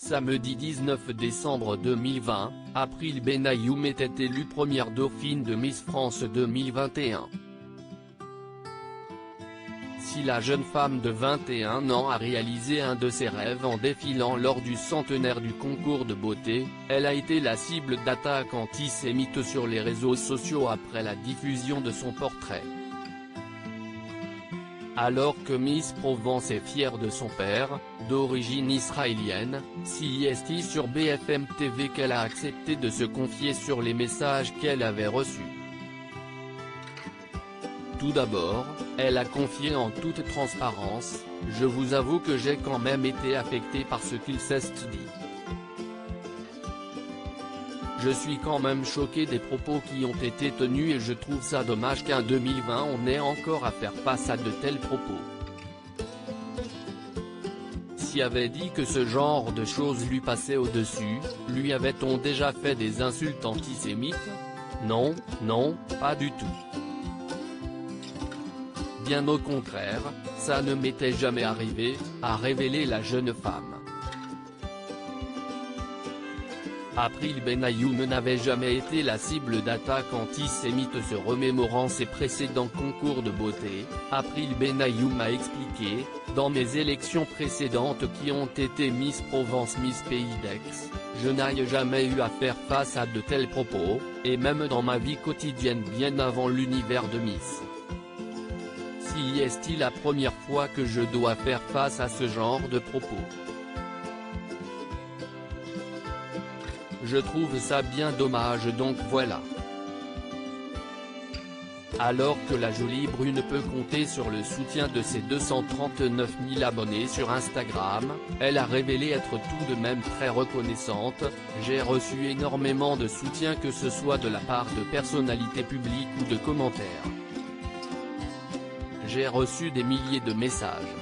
Samedi 19 décembre 2020, April Benayoum était élue première dauphine de Miss France 2021. Si la jeune femme de 21 ans a réalisé un de ses rêves en défilant lors du centenaire du concours de beauté, elle a été la cible d'attaques antisémites sur les réseaux sociaux après la diffusion de son portrait. Alors que Miss Provence est fière de son père, d'origine israélienne, CIST sur BFM TV qu'elle a accepté de se confier sur les messages qu'elle avait reçus. Tout d'abord, elle a confié en toute transparence: « Je vous avoue que j'ai quand même été affectée par ce qu'il s'est dit. Je suis quand même choquée des propos qui ont été tenus et je trouve ça dommage qu'en 2020 on ait encore à faire face à de tels propos. Si avait dit que ce genre de choses lui passait au-dessus, lui avait-on déjà fait des insultes antisémites? Non, non, pas du tout. Bien au contraire, ça ne m'était jamais arrivé », a révélé la jeune femme. April Benayoum n'avait jamais été la cible d'attaques antisémites. Se remémorant ses précédents concours de beauté, April Benayoum a expliqué: « Dans mes élections précédentes qui ont été Miss Provence, Miss Pays d'Aix, je n'ai jamais eu à faire face à de tels propos, et même dans ma vie quotidienne bien avant l'univers de Miss. Si est-il la première fois que je dois faire face à ce genre de propos. Je trouve ça bien dommage, donc voilà. » Alors que la jolie brune peut compter sur le soutien de ses 239 000 abonnés sur Instagram, elle a révélé être tout de même très reconnaissante: « J'ai reçu énormément de soutien, que ce soit de la part de personnalités publiques ou de commentaires. J'ai reçu des milliers de messages.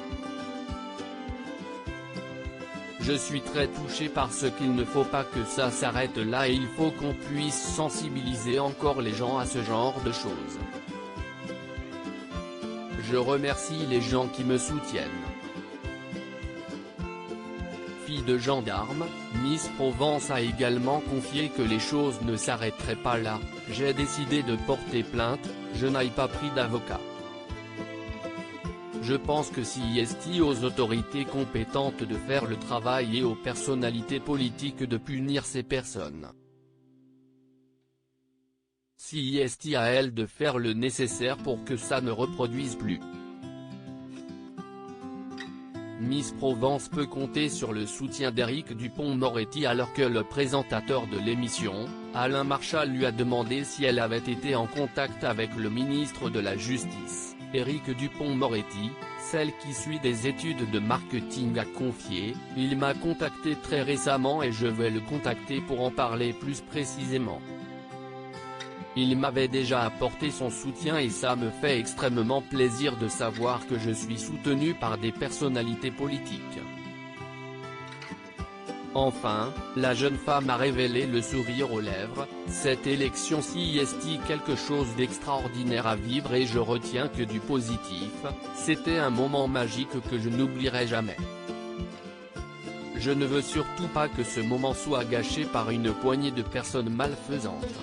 Je suis très touché parce qu'il ne faut pas que ça s'arrête là et il faut qu'on puisse sensibiliser encore les gens à ce genre de choses. Je remercie les gens qui me soutiennent. » Fille de gendarme, Miss Provence a également confié que les choses ne s'arrêteraient pas là: « J'ai décidé de porter plainte, je n'ai pas pris d'avocat. Je pense que CIST aux autorités compétentes de faire le travail et aux personnalités politiques de punir ces personnes. CIST à elle de faire le nécessaire pour que ça ne reproduise plus. » Miss Provence peut compter sur le soutien d'Éric Dupond-Moretti alors que le présentateur de l'émission, Alain Marchal, lui a demandé si elle avait été en contact avec le ministre de la Justice. Éric Dupond-Moretti, celle qui suit des études de marketing, a confié: « Il m'a contacté très récemment et je vais le contacter pour en parler plus précisément. Il m'avait déjà apporté son soutien et ça me fait extrêmement plaisir de savoir que je suis soutenu par des personnalités politiques. » Enfin, la jeune femme a révélé le sourire aux lèvres: « Cette élection CIST quelque chose d'extraordinaire à vivre et je retiens que du positif, c'était un moment magique que je n'oublierai jamais. Je ne veux surtout pas que ce moment soit gâché par une poignée de personnes malfaisantes. »